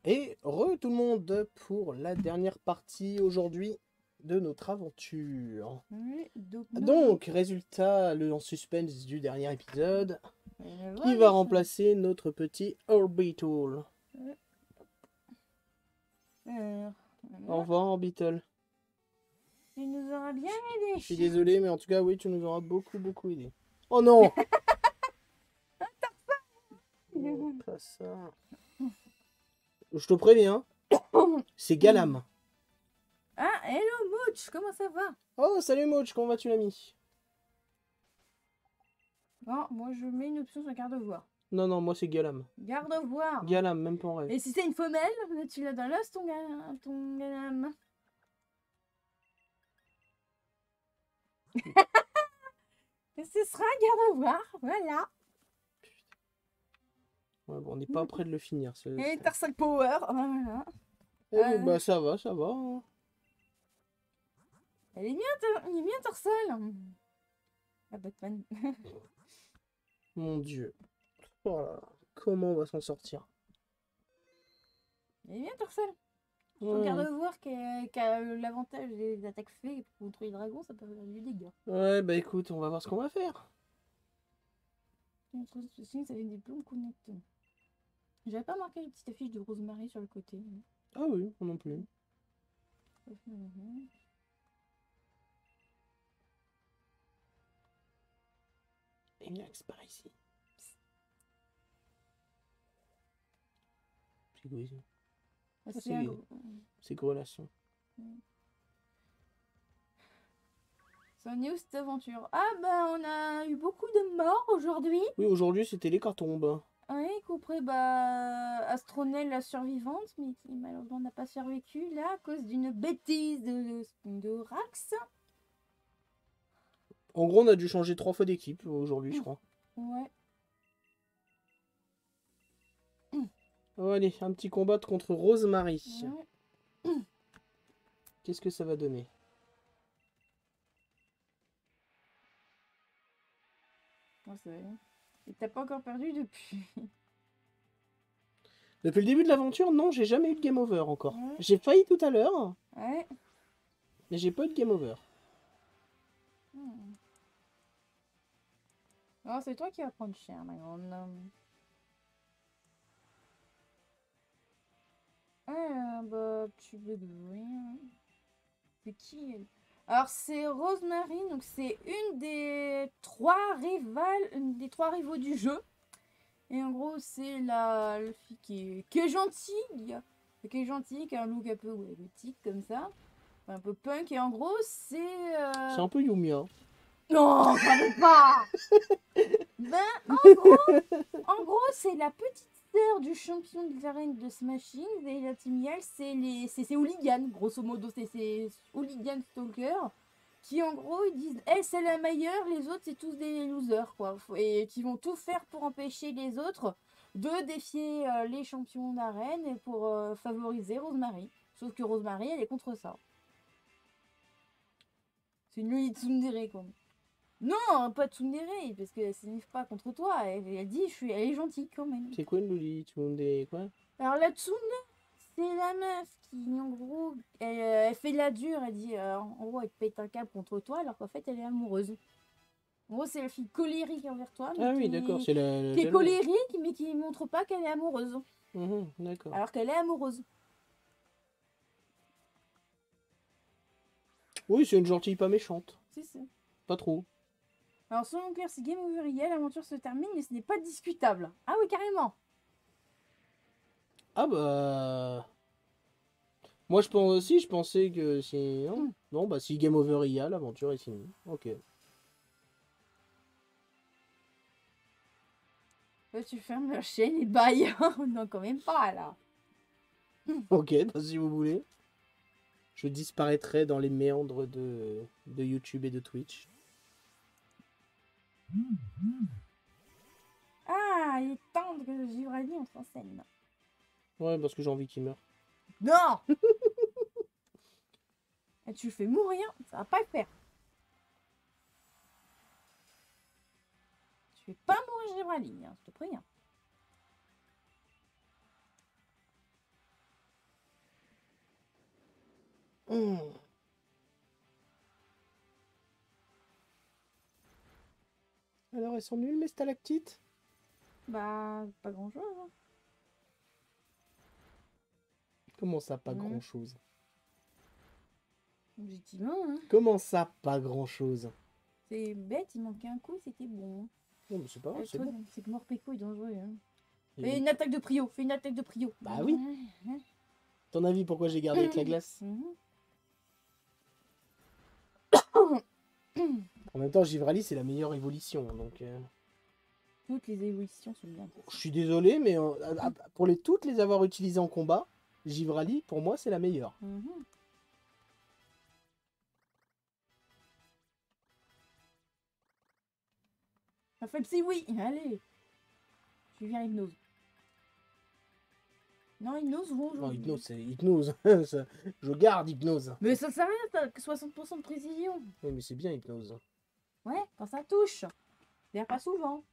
Et re tout le monde pour la dernière partie aujourd'hui de notre aventure. Oui, donc, Donc, résultat, le en suspense du dernier épisode, nous, qui va remplacer notre petit Orbital. Au revoir Orbital. Tu nous auras bien Je suis aidé. désolé, mais en tout cas, oui, tu nous auras beaucoup aidé. Oh non! Oh, pas ça. Je te préviens, c'est Galam. Ah, hello Mooch, comment ça va? Oh, salut Moch, comment vas-tu l'ami? Bon, moi je mets une option sur garde-voir. Non, moi c'est Galam. Garde-voir. Galam, même pas en rêve. Et si c'est une femelle, tu l'as dans l'os ton galam. Et ce sera garde-voir, voilà. Ouais, bon, on n'est pas près de le finir. Et Tarsal Power, voilà. Bah ça va, hein. Il est bien Tarsal. Ah, Batman. Mon Dieu. Oh là là. Comment on va s'en sortir? Il est bien Tarsal. Faut Ouais. garde-voir qui a l'avantage des attaques fées contre les dragons, ça peut faire du dégât. Ouais, bah écoute, on va voir ce qu'on va faire. Sinon, ça fait des plombs connectés. J'avais pas marqué les petites affiches de Rosemary sur le côté. Ah oui, moi non plus. Emacs par ici. C'est quoi ça? C'est corrélation. Ça en est où cette aventure? Ah bah on a eu beaucoup de morts aujourd'hui. Oui, aujourd'hui c'était l'hécatombe. Oui, compris Astronel la survivante, mais qui malheureusement n'a pas survécu là à cause d'une bêtise de Rax. En gros, on a dû changer 3 fois d'équipe aujourd'hui, je crois. Ouais. Oh, allez, un petit combat contre Rosemary. Ouais. Qu'est-ce que ça va donner? Et t'as pas encore perdu depuis. Depuis le début de l'aventure, non, j'ai jamais eu de game over encore. Ouais. J'ai failli tout à l'heure, Ouais. mais j'ai pas eu de game over. Non, c'est toi qui vas prendre cher maintenant. Bah, tu veux rien. C'est qui elle? Alors, c'est Rosemary, donc c'est une des trois rivaux du jeu. Et en gros, c'est la fille qui est gentille. Qui est gentille, qui a un look un peu gothique comme ça. Un peu punk. Et en gros, c'est. C'est un peu Yumia. Non, ça veut pas. Ben, en gros, c'est la petite sœur du champion de l'arène de Smashing. Et la team Yell, c'est hooligans. Grosso modo, c'est hooligans stalker. Qui en gros, ils disent, elle, c'est la meilleure, les autres, c'est tous des losers, quoi. Et qui vont tout faire pour empêcher les autres de défier les champions d'arène et pour favoriser Rosemary. Sauf que Rosemary, elle est contre ça. C'est une Loli Tsundere, quoi. Non, pas Tsundere, parce qu'elle s'énerve pas contre toi. Elle dit, elle est gentille quand même. C'est quoi une Loli? Tu montes des quoi? Alors la Tsune, c'est la meuf qui, en gros, elle fait la dure. Elle dit, en gros, elle te pète un câble contre toi, alors qu'en fait, elle est amoureuse. En gros, c'est la fille colérique envers toi. Mais Ah oui, d'accord, c'est la qui est jalouse. colérique, mais qui montre pas qu'elle est amoureuse. D'accord. Alors qu'elle est amoureuse. Oui, c'est une gentille pas méchante. C'est ça. Pas trop. Alors, selon Claire, c'est game over hier, l'aventure se termine, mais ce n'est pas discutable. Ah oui, carrément. Ah bah... Moi je pense aussi, je pensais que si... Non, non bah si game over il y a, l'aventure est finie. Ok. Là, tu fermes la chaîne et bye. Non, quand même pas, là. Ok, bah, si vous voulez. Je disparaîtrai dans les méandres de YouTube et de Twitch. Ah, il est temps que Givraldi entre en scène. Ouais, parce que j'ai envie qu'il meure. Non. Et tu le fais mourir, ça va pas le faire. Tu fais pas mourir Givraldi, hein, je te préviens. Hum. Alors, elles sont nulles, mes stalactites? Bah, pas grand-chose. Hein. Comment ça, pas Mm. grand-chose? Objectivement, hein. Comment ça, pas grand-chose? C'est bête, il manquait un coup, c'était bon. Non, mais c'est pas grave, Le c'est truc, bon. c'est que Morpeko est dangereux. Hein. Et- Fais une attaque de prio, fais une attaque de prio. Bah oui. Ouais. Ton avis, pourquoi j'ai gardé avec la glace? Mhm. En même temps, Givrali, c'est la meilleure évolution, donc... Toutes les évolutions sont bien. Je suis désolé, mais pour toutes les avoir utilisées en combat, Givrali, pour moi, c'est la meilleure. Mhm. Ça fait le psy, oui, allez. Je viens hypnose. Non, hypnose ou on joue. Non, hypnose, c'est hypnose. Ça- Je garde hypnose. Mais ça sert à rien, t'as que 60% de précision. Oui, mais c'est bien hypnose. Ouais, quand ça touche. D'ailleurs, pas souvent.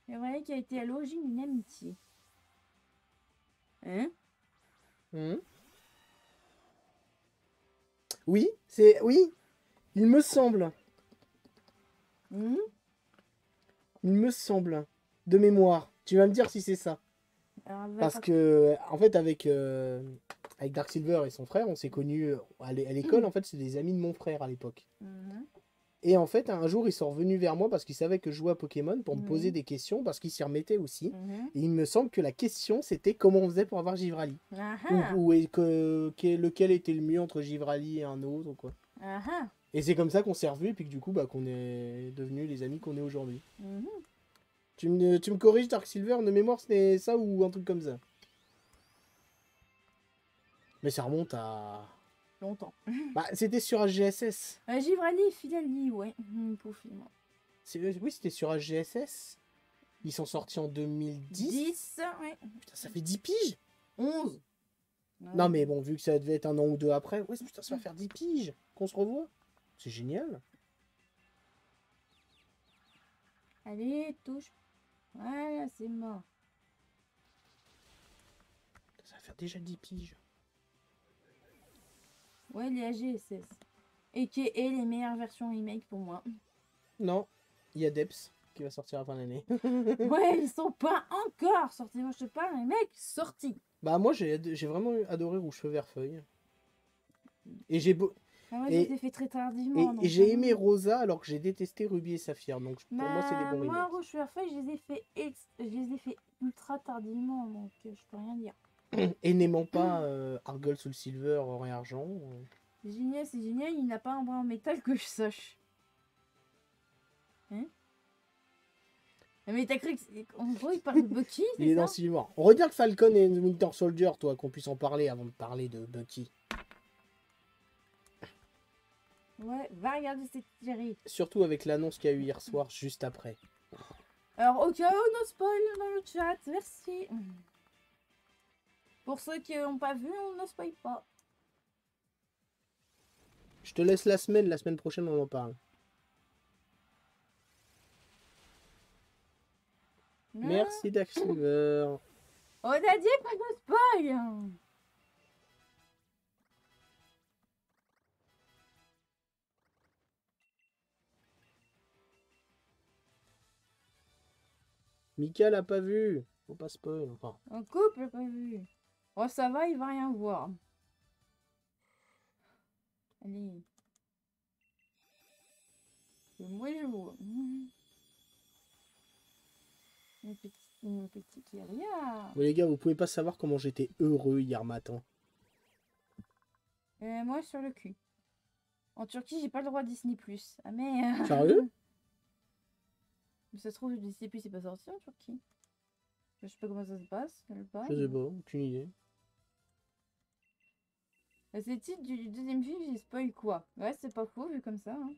C'est vrai qui a été à l'origine d'une amitié. Hein? Hmm. Oui, c'est... Oui, il me semble. Mhm. Il me semble. De mémoire. Tu vas me dire si c'est ça. Alors, elle va Parce pas- que, en fait, avec Dark Silver et son frère, on s'est connus à l'école. En fait, c'est des amis de mon frère à l'époque. Mhm. Et en fait, un jour, ils sont revenus vers moi parce qu'ils savaient que je jouais à Pokémon pour me Mhm. poser des questions parce qu'ils s'y remettaient aussi. Mhm. Et il me semble que la question, c'était comment on faisait pour avoir Givrali. Ah ah. Lequel était le mieux entre Givrali et un autre ou quoi. Ah ah. Et c'est comme ça qu'on s'est revus et puis que du coup, bah, qu'on est devenus les amis qu'on est aujourd'hui. Mhm. Tu me corriges, Dark Silver, de mémoire, c'était ça ou un truc comme ça? Mais ça remonte à... Longtemps. Bah, c'était sur HGSS. Givrali, Fidali, ouais. Confirme. Oui, c'était sur HGSS. Ils sont sortis en 2010. 10, ouais. Putain, ça fait 10 piges. 11. Non, mais bon, vu que ça devait être un an ou deux après, ouais, putain, ça va faire 10 piges qu'on se revoit. C'est génial. Allez, touche. Voilà, c'est mort. Ça va faire déjà 10 piges. Ouais, les AGSS. Et qui est les meilleures versions remake pour moi. Non, il y a Deps qui va sortir à la fin de l'année. Ouais, ils sont pas encore sortis. Moi, je te parle, les mecs, sortis. Bah, moi, j'ai vraiment adoré Rouge Feu Vert Feuille. Et j'ai beau... Ah, moi, Et- je les ai fait très tardivement. donc, Et j'ai aimé Rosa alors que j'ai détesté Ruby et Saphir. Donc pour moi, c'est des bons Moi, remakes. Rouge Feu Feuille, je les ai fait ultra tardivement, donc je peux rien dire. Et n'aimant pas Argol Soul Silver, Or et Argent. Génial, c'est génial, il n'a pas un bras en métal que je sache. Hein? Mais t'as cru que... En gros, il parle de Bucky, Il c'est est ça? dans Civil War. On regarde Falcon et Winter Soldier, toi, qu'on puisse en parler avant de parler de Bucky. Ouais, va regarder cette série. Surtout avec l'annonce qu'il y a eu hier soir, juste après. Alors, au cas où, no spoil dans le chat, merci. Pour ceux qui n'ont pas vu, on ne spoil pas. Je te laisse la semaine prochaine on en parle. Merci Dark Silver. On a dit pas de spoil. Mika l'a pas vu. Faut pas spoil. Enfin, Un couple, pas vu. Oh, ça va, il va rien voir. Allez. Moi, je vois. Mon petit Kyria. mais les gars, vous pouvez pas savoir comment j'étais heureux hier matin. Moi, sur le cul. En Turquie, j'ai pas le droit à Disney+. Ah, mais... Sérieux? Mais ça se trouve, Disney+, c'est pas sorti en Turquie. Je sais pas comment ça se passe. Je sais pas, aucune idée. C'est le titre du deuxième film, j'ai spoil quoi? Ouais, c'est pas faux, vu comme ça. Hein.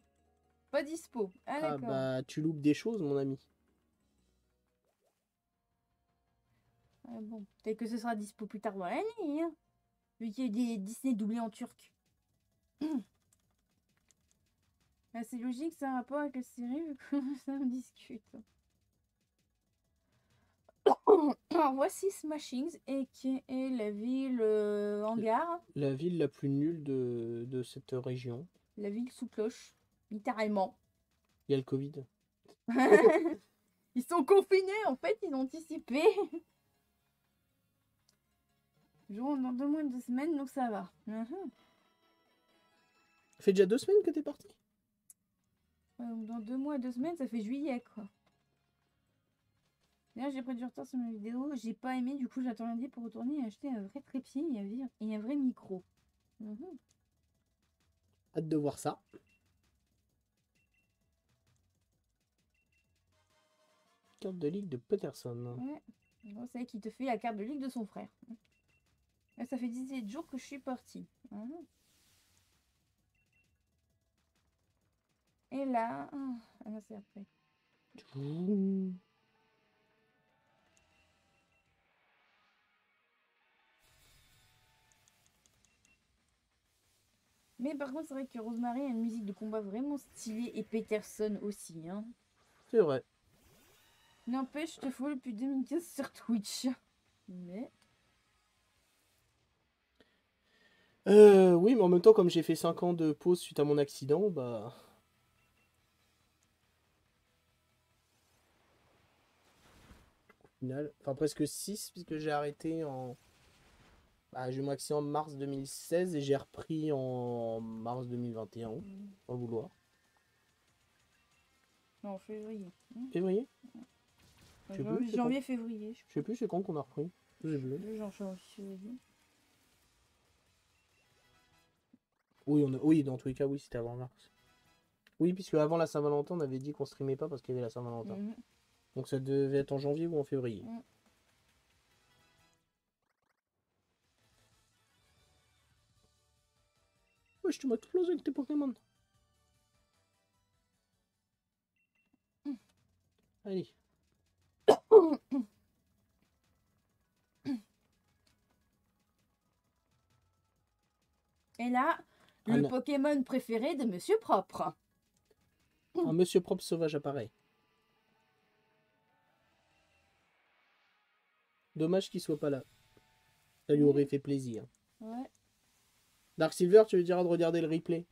Pas dispo. Ah, Ah d'accord. bah, tu loupes des choses, mon ami. Ah, bon, peut-être que ce sera dispo plus tard dans l'année, hein. Vu qu'il y a des Disney doublés en turc. Ah, c'est logique, ça a un rapport avec la série, vu que ça me discute. Alors, voici Smashings, et qui est la ville hangar, La ville la plus nulle de cette région. la ville sous cloche, littéralement. Il y a le Covid. Ils sont confinés, en fait, ils ont anticipé. Genre dans 2 mois, 2 semaines, donc ça va. Ça fait déjà 2 semaines que t'es parti? Dans 2 mois, 2 semaines, ça fait juillet, quoi. D'ailleurs, j'ai pris du retard sur ma vidéo. J'ai pas aimé, du coup, j'attends lundi pour retourner et acheter un vrai trépied et un vrai micro. Hâte de voir ça. Carte de ligue de Peterson. Ouais. Bon, c'est elle qui te fait la carte de ligue de son frère. Là, ça fait 17 jours que je suis partie. Et là... Ah, là, c'est après. Mais par contre, c'est vrai que Rosemary a une musique de combat vraiment stylée et Peterson aussi. Hein. C'est vrai. N'empêche, je te follow depuis 2015 sur Twitch. Mais... Oui, mais en même temps, comme j'ai fait 5 ans de pause suite à mon accident, bah... Au final... Enfin, presque 6, puisque j'ai arrêté en... Bah, j'ai eu mon accident en mars 2016 et j'ai repris en mars 2021, sans le vouloir. Non, février. Février? Je sais plus, c'est Janvier, février. Je sais plus, c'est quand qu'on a repris. Je sais plus. Février. Oui, oui, dans tous les cas, oui, c'était avant mars. Oui, puisque avant la Saint-Valentin, on avait dit qu'on streamait pas parce qu'il y avait la Saint-Valentin. Donc ça devait être en janvier ou en février. Wesh, tu m'as explosé avec tes Pokémon. Allez. Et là, le Pokémon préféré de Monsieur Propre. Un Monsieur Propre sauvage apparaît. Dommage qu'il soit pas là. Ça lui aurait fait plaisir. Ouais. Dark Silver, tu lui diras de regarder le replay.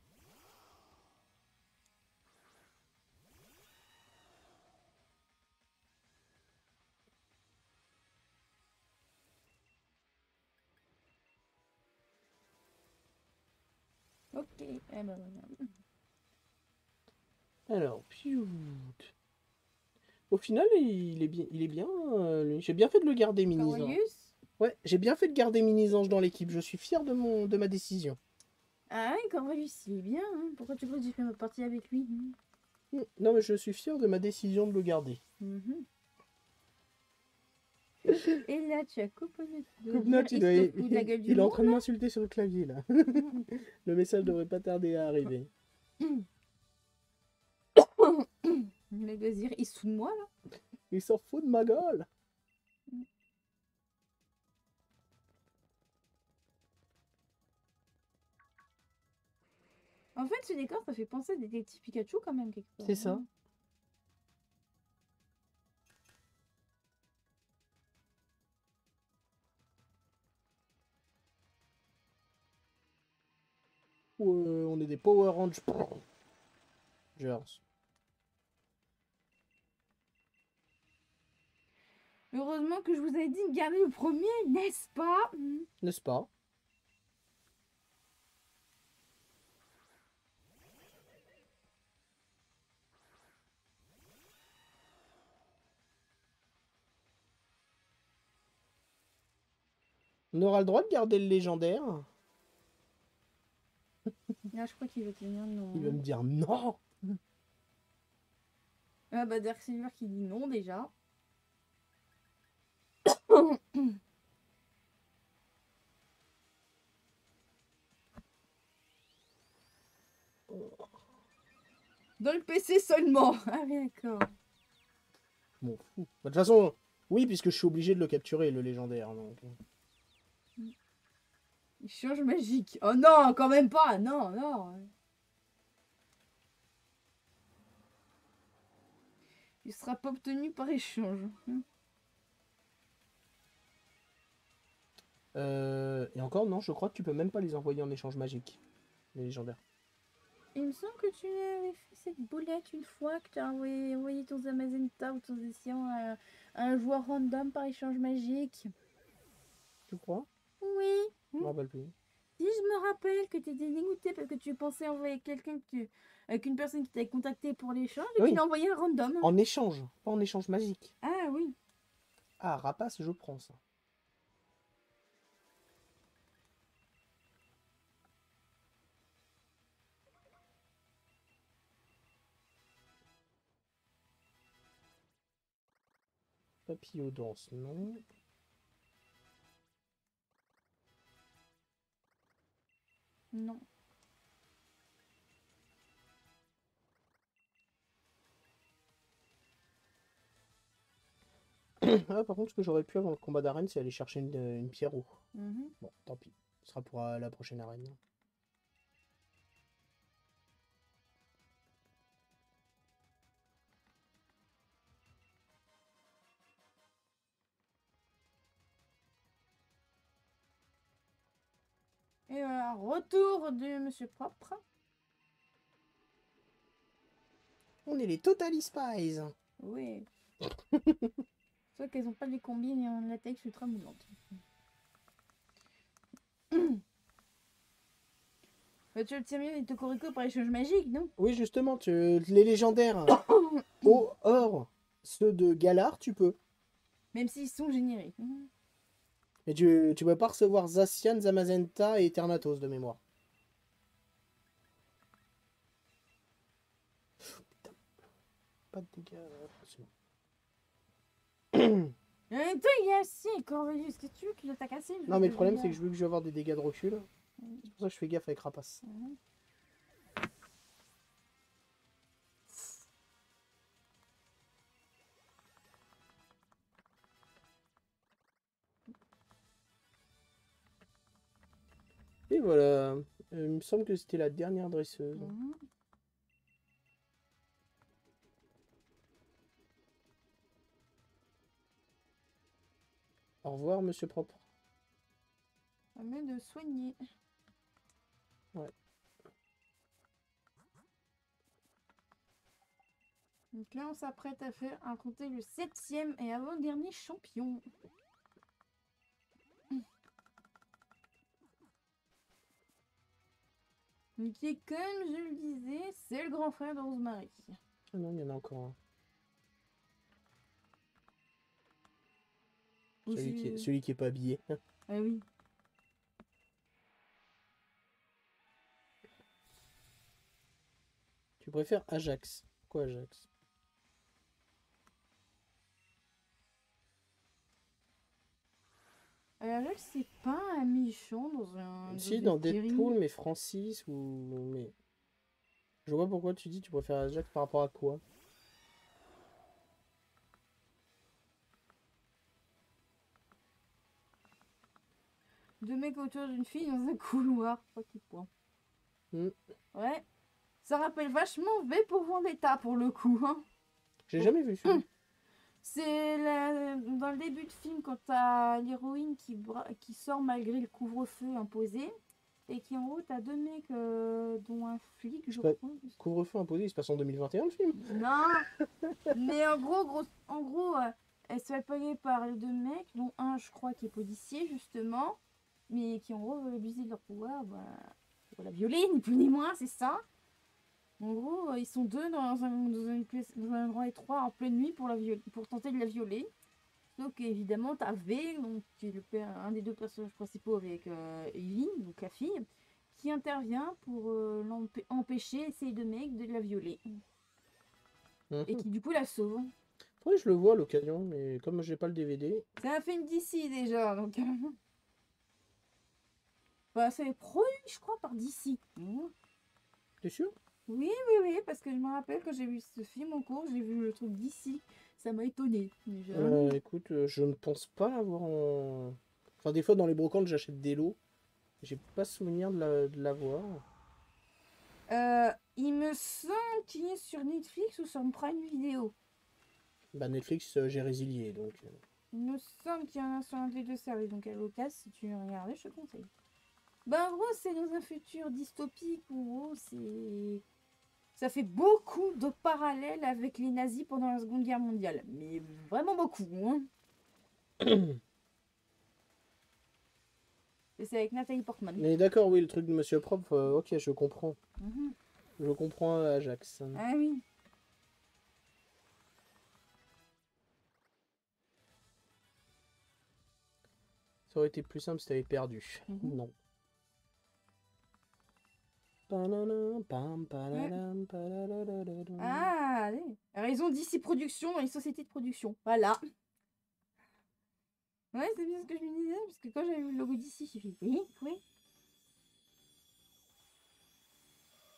Ok, eh ben voilà. Alors, piou. Au final, il est bien, lui. J'ai bien fait de le garder Mini-Ange. Ouais, j'ai bien fait de garder Mini-Ange dans l'équipe. Je suis fier de ma décision. Ah oui, Corvalius, il est bien. Hein. Pourquoi tu crois que j'ai fait ma partie avec lui? Non, mais je suis fier de ma décision de le garder. Et là, tu as Coupenot. Il est en train de m'insulter sur le clavier, là. Le message devrait pas tarder à arriver. Le gazir, il se fout de moi, là. Il s'en fout de ma gueule. En fait, ce décor, ça fait penser à Détective Pikachu, quand même, quelque part. C'est ça. On est des Power Rangers. Heureusement que je vous ai dit de garder le premier, n'est-ce pas? N'est-ce pas? On aura le droit de garder le légendaire? Là, je crois qu'il va te dire non. Il va me dire non. Ah bah Dark Silver qui dit non déjà. Dans le PC seulement. Ah oui, d'accord. Je m'en fous. De toute façon, oui, puisque je suis obligé de le capturer, le légendaire. Donc... Échange magique. Oh non, quand même pas. Non, non. Il sera pas obtenu par échange. Et encore, non, je crois que tu peux même pas les envoyer en échange magique, les légendaires. Il me semble que tu avais fait cette boulette une fois, que tu as envoyé ton Zamazenta ou ton Zessian à un joueur random par échange magique. Tu crois? Oui. Je me rappelle plus. Si je me rappelle que tu étais dégoûté parce que tu pensais envoyer quelqu'un avec une personne qui t'avait contacté pour l'échange et tu Oui, l'as envoyé un random. en échange, pas en échange magique. Ah oui. Ah, rapace, je prends ça. Papillodance, non. Non. Ah, par contre, ce que j'aurais pu avant le combat d'arène, c'est aller chercher une pierre eau. Mhm. Bon, tant pis. Ce sera pour la prochaine arène. Et voilà, retour de Monsieur Propre. On est les Totally Spies. Oui. Sauf qu'elles ont pas les combines en latex ultra moulantes. Bah, tu obtiens bien les Tokoriko par échange magique, non? Oui, justement, les légendaires au or, ceux de Galar, tu peux. Même s'ils sont génériques. Mais tu peux pas recevoir Zacian, Zamazenta et Eternatos de mémoire. Putain, pas de dégâts. C'est bon. En même temps, il y a aussi Corvelius. Qu'est-ce que tu veux qu'il attaque assez? Non, mais le problème, c'est que je veux que je vais avoir des dégâts de recul. C'est pour ça que je fais gaffe avec Rapace. Et voilà. Il me semble que c'était la dernière dresseuse. Au revoir, monsieur propre. À mieux de soigner. Ouais. Donc là, on s'apprête à faire affronter le 7e et avant-dernier champion. Qui est, comme je le disais, c'est le grand frère de Rosemary. Ah non, il y en a encore un. Celui qui est pas habillé. Ah oui. Tu préfères Ajax? Pourquoi Ajax? Ajax, c'est pas un méchant dans un. Si, Dans dans une série. Deadpool, mais Francis ou. Mais. Je vois pourquoi tu dis tu préfères Ajax par rapport à quoi? Deux mecs autour d'une fille dans un couloir. Pas qui point. Hmm. Ouais. Ça rappelle vachement V pour Vendetta pour le coup. Hein. J'ai jamais vu celui. C'est dans le début de film quand t'as l'héroïne qui sort malgré le couvre-feu imposé et qui en gros t'as deux mecs dont un flic je pas- crois. Couvre-feu imposé, il se passe en 2021 le film? Non. Mais en gros elle se fait payer par les deux mecs dont un je crois qui est policier justement mais qui en gros veulent abuser de leur pouvoir pour la violer ni plus ni moins c'est ça. En gros, ils sont deux dans un endroit étroit en pleine nuit pour tenter de la violer. Donc évidemment, t'as V, donc, qui est un des deux personnages principaux avec Eileen, donc la fille, qui intervient pour empêcher ces deux mecs de la violer. Et qui du coup la sauve. Faudrait que je le vois à l'occasion, mais comme j'ai pas le DVD. C'est un film d'ici déjà, donc. Bah, c'est produit, je crois, par DC. T'es sûr? Oui, parce que je me rappelle quand j'ai vu ce film en cours, j'ai vu le truc d'ici. Ça m'a étonné. Écoute, je ne pense pas l'avoir en. Enfin, des fois dans les brocantes, j'achète des lots. J'ai pas souvenir de l'avoir. Il me semble qu'il est sur Netflix ou sur Prime Video. Bah, Netflix, j'ai résilié donc. Il me semble qu'il y en a sur un des deux services, donc à l'occasion, si tu veux regarder, je te conseille. Ben, en gros, c'est dans un futur dystopique où, en gros, c'est... Ça fait beaucoup de parallèles avec les nazis pendant la Seconde Guerre mondiale. Mais vraiment beaucoup, hein. Et c'est avec Nathalie Portman. Mais d'accord, oui, le truc de Monsieur Propre, ok, je comprends. Mhm. Je comprends Ajax. Ah oui. Ça aurait été plus simple si t'avais perdu. Mhm. Non. Pananam, pam, pananam, pananam. Ah, allez. Raison d'ici production dans les sociétés de production. Voilà. Ouais, c'est bien ce que je me disais, parce que quand j'avais vu le logo d'ici, j'ai fait oui, oui.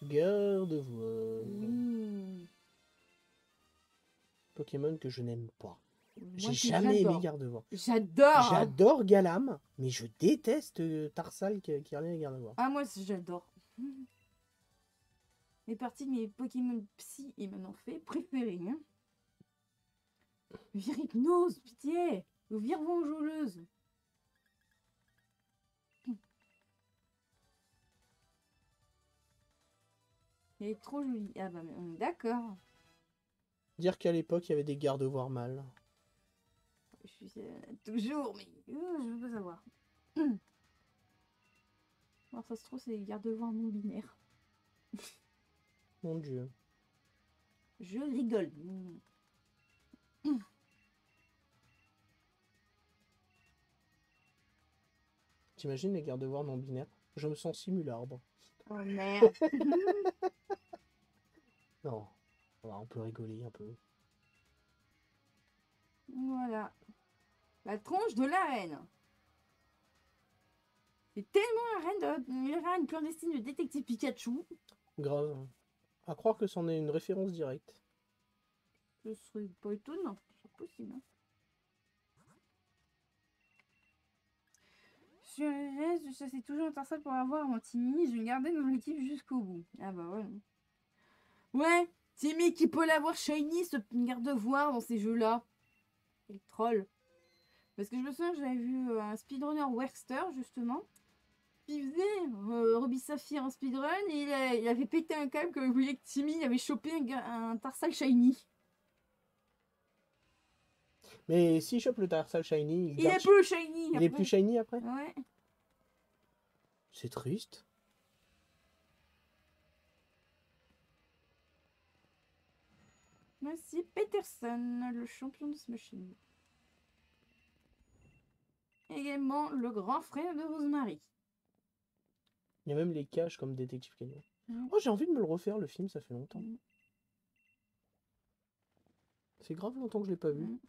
Garde-voix. Oui. Pokémon que je n'aime pas. J'ai Moi, jamais aimé j'adore. Gardevoir. J'adore. J'adore Galam, mais je déteste Tarsal qui revient à Gardevoir. Ah, moi, j'adore. C'est partie de mes Pokémon psy et maintenant fait préférés. Hein. Virhypnose, pitié. Ou Virvengeoleuse. Elle est trop jolie. Ah bah, mais on est d'accord. Dire qu'à l'époque, il y avait des Gardevoirs mâles. Je suis toujours, mais je veux pas savoir. Alors, ça se trouve, c'est les garde-voix non binaires. Mon Dieu. Je rigole. T'imagines les Gardevoirs non binaires? Je me sens simularbre. Oh merde. Non. Voilà, on peut rigoler un peu. Voilà. La tronche de la reine. C'est tellement la reine clandestine de détective Pikachu. Grave. À croire que c'en est une référence directe. Ce serait pas étonnant. C'est possible. Hein. Sur le reste, je chassais toujours un Tarsal pour avoir mon Timmy. Je gardais mon équipe jusqu'au bout. Ah bah ouais. Ouais, Timmy qui peut l'avoir shiny, ce garde-voir dans ces jeux-là. Quel troll. Parce que je me souviens, j'avais vu un speedrunner Workster, justement. Il faisait Ruby Saphir en speedrun et il avait pété un câble que voulait que Timmy avait chopé un Tarsal shiny. Mais s'il chope le Tarsal Shiny, Il est plus shiny il après. est plus shiny après? Ouais. C'est triste. Merci Peterson, le champion de Smashing. Également le grand frère de Rosemary. Il y a même les caches comme Détective Canyon. Mm. Oh, j'ai envie de me le refaire, le film, ça fait longtemps. Mm. C'est grave longtemps que je l'ai pas vu. Mm.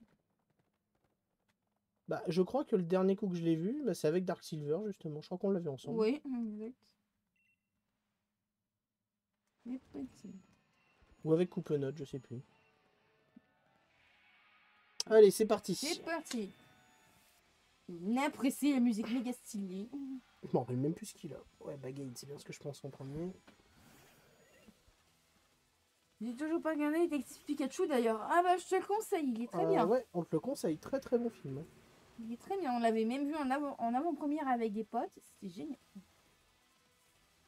Bah, je crois que le dernier coup que je l'ai vu, bah, c'est avec Dark Silver, justement. Je crois qu'on l'avait ensemble. Oui, exact. Mais petit. Ou avec Coupenot, je sais plus. Allez, c'est parti. C'est parti. N'apprécie la musique méga stylée. Je m'en rappelle même plus ce qu'il a. Ouais, Bagade, c'est bien ce que je pense en premier. J'ai toujours pas regardé Détective Pikachu d'ailleurs. Ah bah je te le conseille, il est très bien. Ouais, on te le conseille. Très très bon film. Il est très bien. On l'avait même vu en avant-première avec des potes. C'était génial.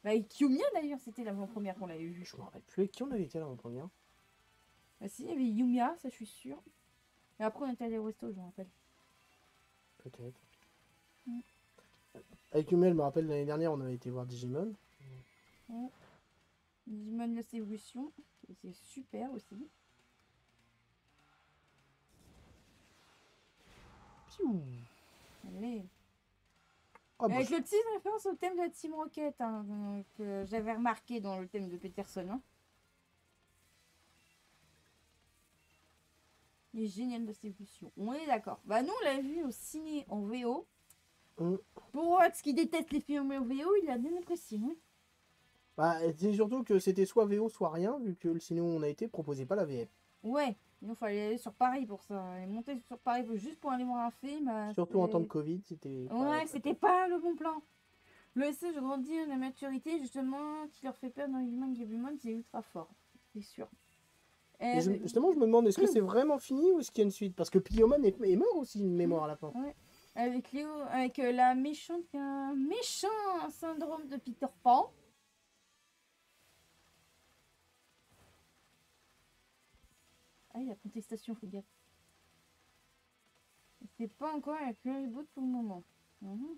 Bah, avec Kiyomiya d'ailleurs, c'était l'avant-première qu'on l'avait vu. Je me rappelle plus avec qui on avait été là en première. Bah si, il y avait Yumiya, ça je suis sûre. Et après on était allé au resto, je me rappelle. Peut-être. Mm. Avec Yumel, je me rappelle l'année dernière, on avait été voir Digimon. Ouais. Digimon Lost Evolution, c'est super aussi. Piou. Allez. Ah, bah, Avec le petit référence au thème de la Team Rocket, hein, que j'avais remarqué dans le thème de Peterson. Hein. Il est génial de cette évolution. On est d'accord. Bah nous on l'a vu au ciné en VO. Pour Watts qui déteste les films en VO, il a bien apprécié. Hein. Bah, c'est surtout que c'était soit VO, soit rien, vu que le cinéma où on a été proposait pas la VF. Ouais, il fallait aller sur Paris pour ça. Et monter sur Paris juste pour aller voir un film. Surtout en temps de Covid, c'était... Ouais, c'était pas le bon plan. Le SC, je grandis la maturité, justement, qui leur fait peur dans Human Gabumon, c'est ultra fort. C'est sûr. Et justement, je me demande, est-ce que c'est vraiment fini ou est-ce qu'il y a une suite? Parce que Piomon est mort aussi, une mémoire à la fin. Ouais. Avec Léo, avec la méchante qui a un méchant syndrome de Peter Pan. Ah, il y a contestation, faut gaffe. C'est pas encore avec le reboot pour le moment. Mhm.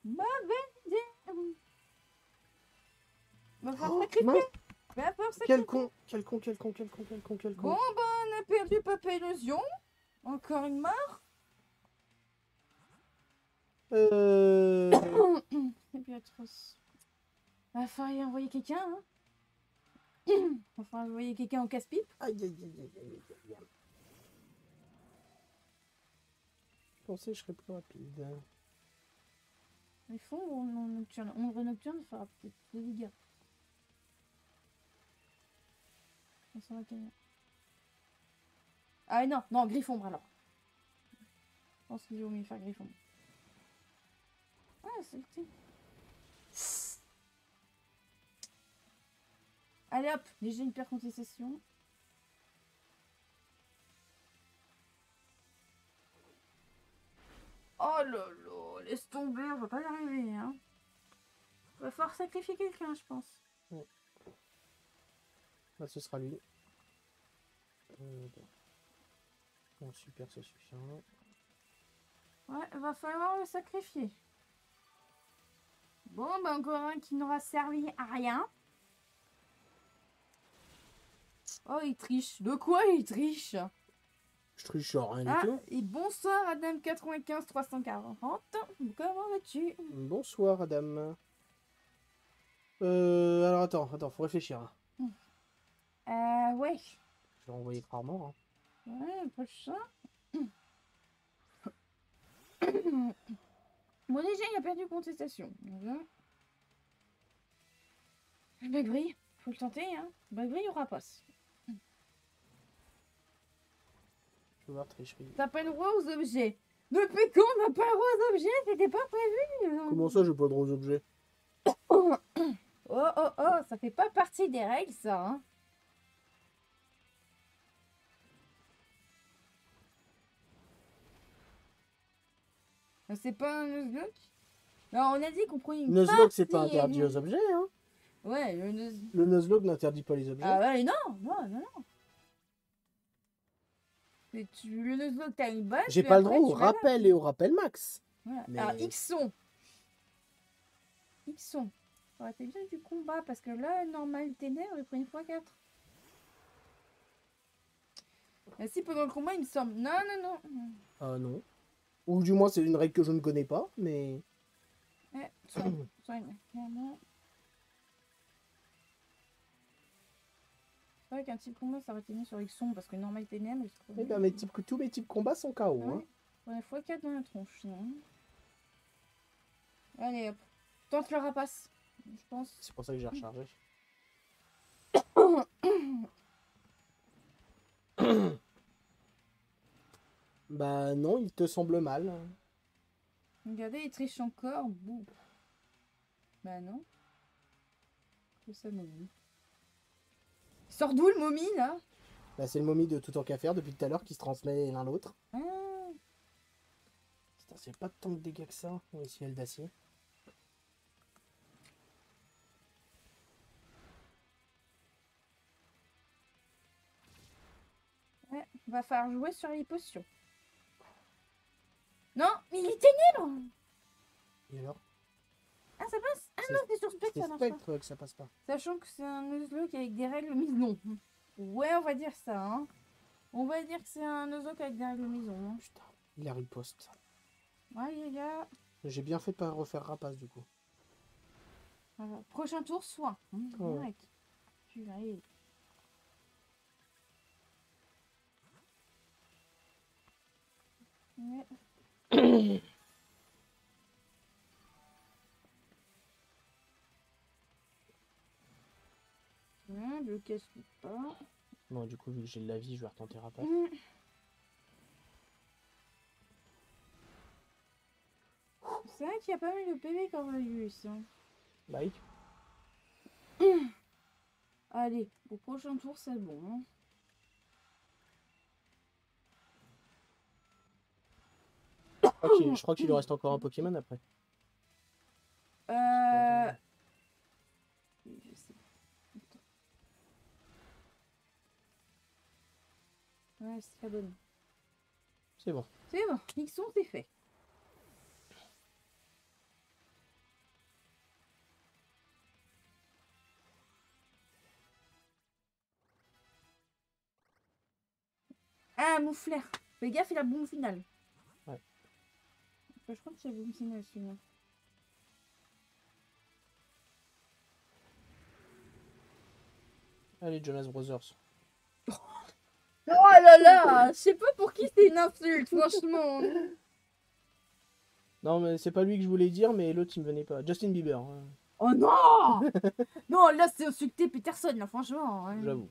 Mauvais idée. Va falloir Oh, sacrifier. mince. Va falloir sacrifier. Quel con, quel con, quel con, quel con, quel con, quel con. Bon, bah, on a perdu Papa Illusion. Encore une marre. C'est bien atroce. Va falloir y envoyer quelqu'un, hein. Va falloir envoyer quelqu'un au casse-pipe. Aïe, aïe, aïe, aïe, aïe, aïe, aïe. Je pensais que je serais plus rapide. Ils font ombre nocturne. Ombre nocturne fera peut-être des dégâts. Ça va gagner. Ah non, non, griffombre alors. Je pense qu'il vaut mieux faire griffombre. Ah, c'est le thé. Allez hop, déjà une paire contestation. Oh là là, laisse tomber, on va pas y arriver, hein. Va falloir sacrifier quelqu'un, je pense. Ouais. Là, ce sera lui. Bon, super, ça suffit. Ouais, va falloir le sacrifier. Bon, bah encore un qui n'aura servi à rien. Oh, il triche. De quoi il triche? Je triche sur rien Ah, du tout. et bonsoir Adam 95 340. Comment vas-tu? Bonsoir, Adam. Alors attends, faut réfléchir. Ouais. Je vais envoyer rarement. Ouais, prochain. Bon, déjà, il a perdu contestation. Bagri, faut le tenter, hein. Bagri, il y aura passe. Je vais voir tricherie. T'as pas le droit aux objets. Depuis quand on n'a pas le droit aux objets? C'était pas prévu. Comment ça, j'ai pas le droit aux objets? Oh, oh, oh, ça fait pas partie des règles, ça, hein. C'est pas un Nuzlocke? Non, on a dit qu'on prenait une Nuzlocke, c'est pas partie, interdit aux objets, hein. Ouais, le Nuzlocke. Le Nuzlocke n'interdit pas les objets. Ah ouais, non, non, non, non. Mais le Nuzlocke, t'as une base. J'ai puis pas le après, droit au tu vas là. rappel et au rappel max. Voilà. Mais- Alors, Xon. Xon. Ça aurait été bien du combat, parce que là, normal ténèbres, il prend une x4. Mais si, pendant le combat, il me semble. Non, non, non. Ah non. Ou du moins, c'est une règle que je ne connais pas, mais... Ouais, soigne, clairement. C'est vrai qu'un type combat, ça aurait été mieux sur Xon, parce que normal ténèbres, il se trouve. Eh ben, tous mes types combats sont KO. Hein. Ouais, x4 dans la tronche, non. Allez, hop. Tente le rapace, je pense. C'est pour ça que j'ai rechargé. Bah non, il te semble mal. Regardez, il triche encore. Bouh. Bah non. C'est ça, momie. Il sort d'où le momie, là? Bah c'est le momie de tout en qu'à faire depuis tout à l'heure qui se transmet l'un l'autre. Ah. Putain, c'est pas tant de dégâts que ça. On va essayer le d'acier. Ouais, va falloir jouer sur les potions. Non, mais il est ténèbres! Et alors? Ah, ça passe? Ah C'est- non, c'est sur Spectre, C'est ça marche pas. Spectre que ça passe pas. Sachant que c'est un Nuzlocke avec des règles mises non. Ouais, on va dire ça, hein. On va dire que c'est un Nuzlocke avec des règles mises non. Hein. Putain, il a riposte. Ouais, les gars. J'ai bien fait de pas refaire rapace du coup. Voilà. Prochain tour, soin. Ouais. Direct. Tu vas aller. Ouais. Blocage pas. Bon, du coup, vu que j'ai de la vie, je vais retenter rapace. C'est vrai qu'il y a pas mal de PV Corvalius. Hein. Bah oui. Allez, au prochain tour, c'est bon. Hein. Je crois qu'il lui reste encore un Pokémon après. Je sais. Attends. Ouais, c'est la bonne. C'est bon. C'est bon, Nixon, c'est fait. Ah, Mouflair. Fais gaffe, il a boum finale. Ouais. Je crois que c'est la boum finale, celui-là. Allez, Jonas Brothers. Oh là là, je sais pas pour qui c'est une insulte, franchement. Non, mais c'est pas lui que je voulais dire, mais l'autre il me venait pas. Justin Bieber. Oh non. Non, là c'est insulter Peterson, là, franchement. Hein. J'avoue.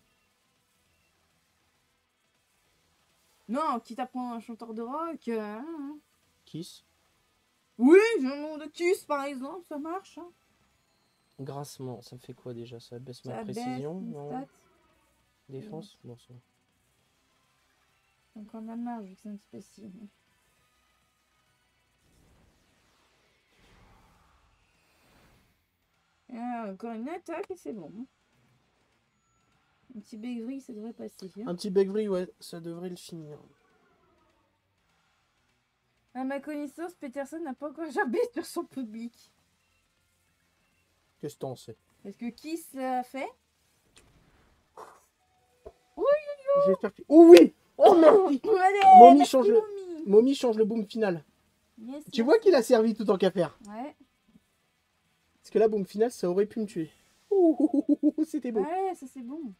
Non, quitte à prendre un chanteur de rock. Hein. Kiss. Oui, j'ai un nom de Kiss par exemple, ça marche. Hein. Grassement, ça me fait quoi déjà? Ça baisse ma Ça précision? baisse, Non. stats. Défense? Bon, ça. Donc on a marre vu que c'est un petit peu si. Encore une attaque et c'est bon. Un petit Begri, ça devrait passer. Hein. Un petit Begvry, ouais, ça devrait le finir. À ma connaissance, Peterson n'a pas encore jambé sur son public. Qu'est-ce que t'en sais? Est-ce que Kiss l'a fait? J'espère que... Oh oui! Oh merci! Allez, Mommy merci, change le... Mommy. Mommy change le boom final. Yes, Tu vois qu'il a servi tout en qu'à faire. Ouais. Parce que là, boom final, ça aurait pu me tuer. C'était beau. Ouais, ça c'est bon.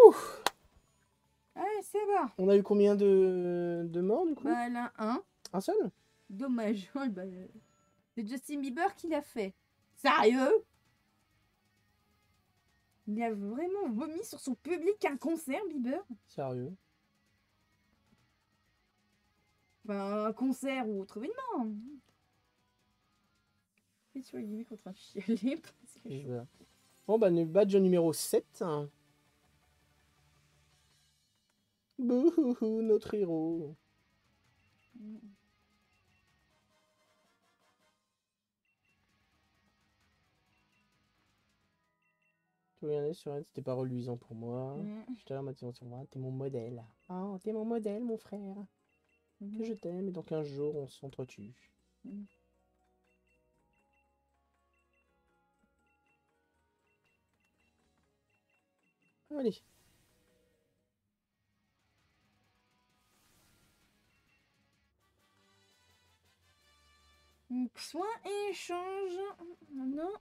Ouf. Allez, c'est bon. On a eu combien de morts du coup? Bah, là, un. Un seul? Dommage. Bah, c'est Justin Bieber qui l'a fait. Sérieux? Il a vraiment vomi sur son public un concert, Bieber? Sérieux? Enfin, un concert ou autre événement. Et tu vois, il est contre un chialer. Parce que je... Voilà. Bon bah, badge numéro 7. Bouhouhou, notre héros. Tu regardais sur elle, c'était pas reluisant pour moi. J'étais là en mode, sur moi, t'es mon modèle. Oh, t'es mon modèle, mon frère. Que je t'aime, et donc un jour, on s'entretue. Allez. Soin et échange. Non.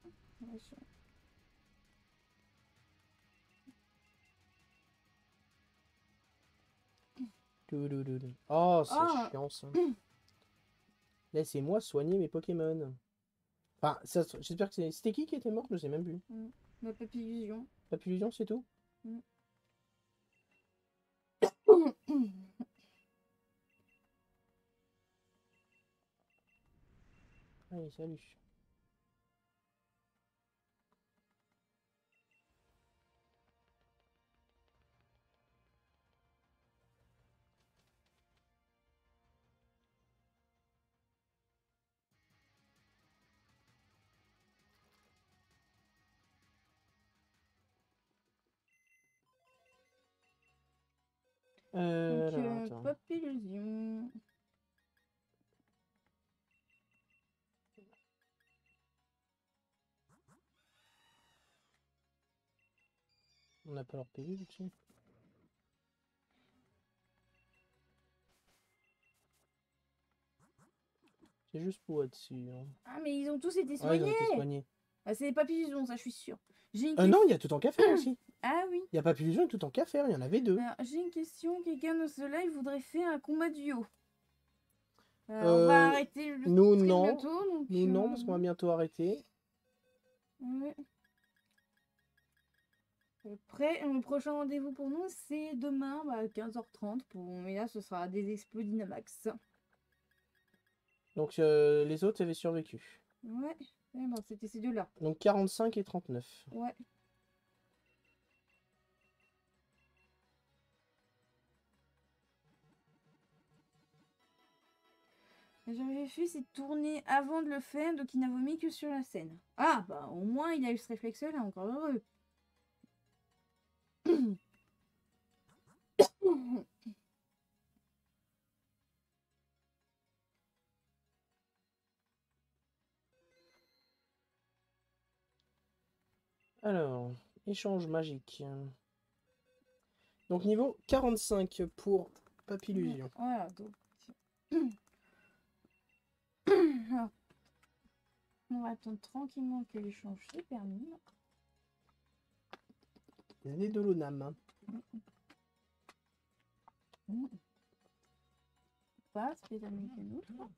Oh, c'est chiant ça. Laissez-moi soigner mes Pokémon. Enfin, j'espère que c'était qui était mort, je sais même plus. Ma papillusion. Papillusion, c'est tout? Allez, salut. Donc, Attends. papillusion. On n'a pas leur PV dessus. C'est juste pour être sûr. Ah, mais ils ont tous été Ouais, ils soignés. ont été soignés. Ah, c'est les papillusions, ça, je suis sûre. Non, il y a tout en qu'à faire aussi. Ah oui. Il y a papillusion et tout en qu'à faire, il y en avait deux. Alors, j'ai une question. Quelqu'un de ce live voudrait faire un combat duo. On va arrêter le nous, stream non. bientôt. Donc, Nous, non, parce qu'on va bientôt arrêter. Ouais. Après, le prochain rendez-vous pour nous, c'est demain à 15h30. Mais là, ce sera des explos Dynamax. Donc les autres avaient survécu. Ouais, bon, c'était ces deux-là. Donc 45 et 39. Ouais. J'avais fait cette tournée avant de le faire, donc il n'a vomi que sur la scène. Ah, bah au moins il a eu ce réflexe-là, encore heureux. Alors, échange magique. Donc niveau 45 pour Papillusion. Voilà, donc. Alors, on va attendre tranquillement que l'échange se termine. Les de l'Onam. Pas spécialement que l'autre.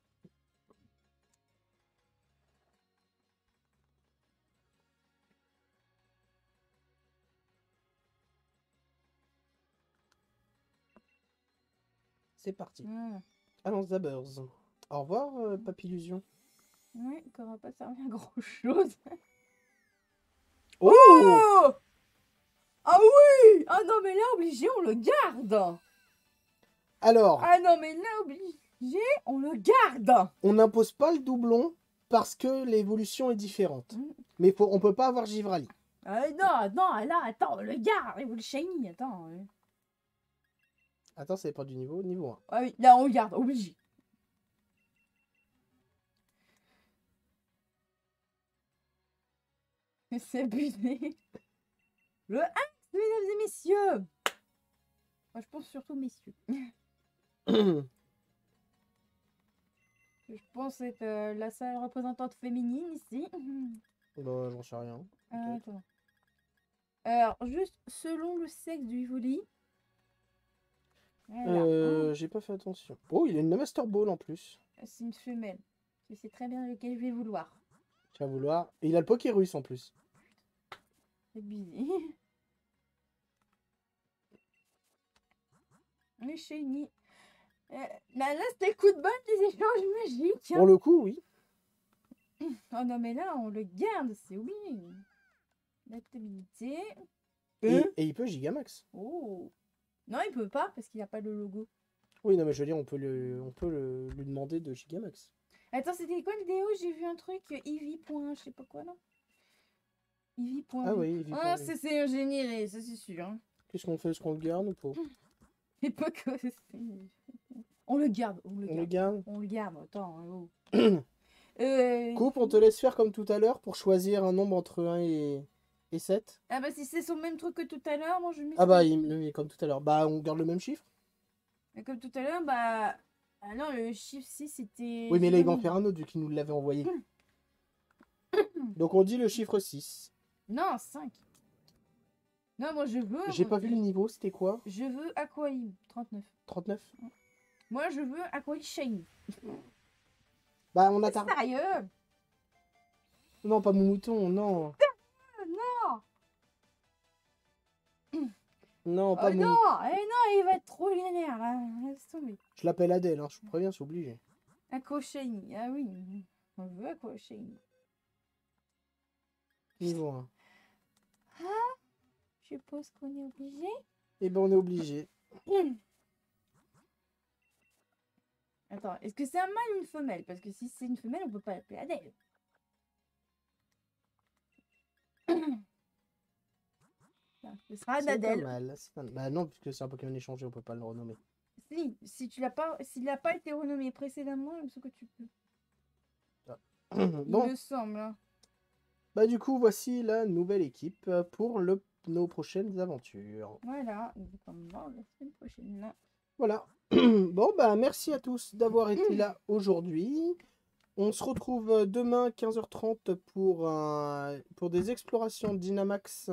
C'est parti. Voilà. Allons, Zabbers. Au revoir, Papillusion. Ouais, ça va pas servir à grand chose. Oh, Oh ah oui! Ah non, mais là, obligé, on le garde! Alors, Ah non, mais là, obligé, on le garde! on n'impose pas le doublon parce que l'évolution est différente. Mm. Mais on peut pas avoir Givrali. Ah non, non, là, attends, on le garde! Et vous le shiny, attends. Attends, ça dépend du niveau. Niveau 1. Ah oui, là, on le garde, obligé. C'est abusé. Le 1, mesdames et messieurs! Moi, je pense surtout messieurs. Je pense être la seule représentante féminine ici. Bah, j'en sais rien. Attends. Alors, juste selon le sexe du voli. Voilà. J'ai pas fait attention. Oh, il a une Master Ball en plus. C'est une femelle. Je sais très bien lequel je vais vouloir. Tu vas vouloir. Et il a le Pokérus en plus. C'est busy. Mais shiny. Là, c'était le coup de bol des échanges magiques. Pour le coup, oui. Oh non, mais là, on le garde, c'est oui. Adaptabilité. Et il peut Gigamax. Oh. Non, il peut pas parce qu'il n'a pas le logo. Oui, non, mais je veux dire, on peut lui demander de Gigamax. Attends, c'était quoi le vidéo? J'ai vu un truc, Eevee. Je sais pas quoi là. Eevee. Ah oui, Eevee. Ah, c'est un généré, ça c'est sûr. Hein. Qu'est-ce qu'on fait? Est-ce qu'on le garde ou pas? C'est pas que on le garde, On le garde? On le garde, attends. Oh. Coupe, on te laisse faire comme tout à l'heure pour choisir un nombre entre 1 et 7. Ah bah si c'est son même truc que tout à l'heure, moi je mets. Ah bah, il est comme tout à l'heure. Bah, on garde le même chiffre? Et comme tout à l'heure, bah. Ah non, le chiffre 6 c'était. Oui, mais là, il va en faire un autre vu qu'il nous l'avait envoyé. Donc, on dit le chiffre 6. Non, 5. Non, moi je veux. J'ai pas vu le niveau, c'était quoi? Je veux Aquaï, 39. 39? Moi je veux Aquaï Shiny. Bah, on a tardé. Sérieux? Non, pas mon mouton, non. Non! Non, pas Oh mon. non! Eh non, il va être trop vénère là. Laisse tomber. Je l'appelle Adèle, hein, je vous préviens, c'est obligé. Aqua Shiny, ah oui. On veut Aqua Shiny. Niveau 1. Je suppose qu'on est obligé. Eh ben, on est obligé. Attends, est-ce que c'est un mâle ou une femelle? Parce que si c'est une femelle, on peut pas l'appeler Adèle. Ce sera C'est pas Adèle. mal. Bah non, puisque c'est un Pokémon échangé, on peut pas le renommer. Si tu l'as pas, s'il n'a pas été renommé précédemment, il me semble que tu peux. Bon, Il me semble. Hein. bah du coup, voici la nouvelle équipe pour nos prochaines aventures. Voilà, on va voir la semaine prochaine. Voilà. Bon, bah merci à tous d'avoir été là aujourd'hui. On se retrouve demain 15h30 pour des explorations de Dynamax.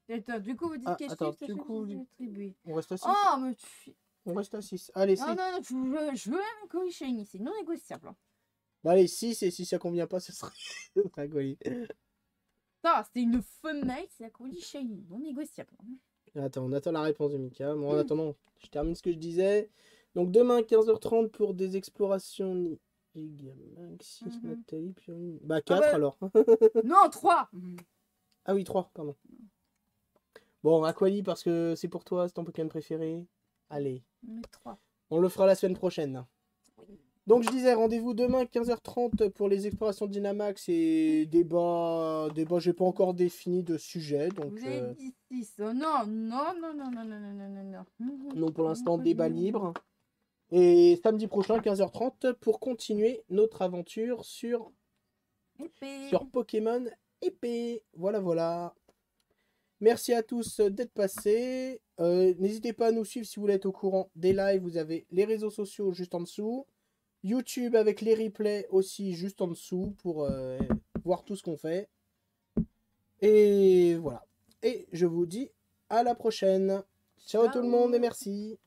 Attends, du coup, vous dites quel attends, chiffre du coup, attribué. on reste à 6. Oh, mais tu... On reste à 6. Allez, 6. Non, non, je veux un Aqua Shiny, c'est non négociable. Hein. Bah allez, 6, et si ça convient pas, ce sera un colis. Ça, c'est une femelle, c'est la colis shiny, non négociable. Attends, on attend la réponse de Mika. Bon, en attendant, je termine ce que je disais. Donc demain, 15h30 pour des explorations Maxis, Nathalie, puis... Bah 4 bah. alors. Non, 3. Ah oui, 3, pardon. Bon, Aquali, parce que c'est pour toi, c'est ton Pokémon préféré. Allez. 3. On le fera la semaine prochaine. Donc je disais, rendez-vous demain 15h30 pour les explorations Dynamax et débat, j'ai pas encore défini de sujet. Donc, Vous avez dit 6. Oh, non, non, non, non, non, non, non, non, non, non. donc pour l'instant, débat libre. Et samedi prochain, 15h30, pour continuer notre aventure sur Pokémon épée. Voilà, voilà. Merci à tous d'être passés. N'hésitez pas à nous suivre si vous voulez être au courant des lives. Vous avez les réseaux sociaux juste en dessous. YouTube avec les replays aussi juste en dessous pour voir tout ce qu'on fait. Et voilà. Et je vous dis à la prochaine. Ciao tout le monde et merci.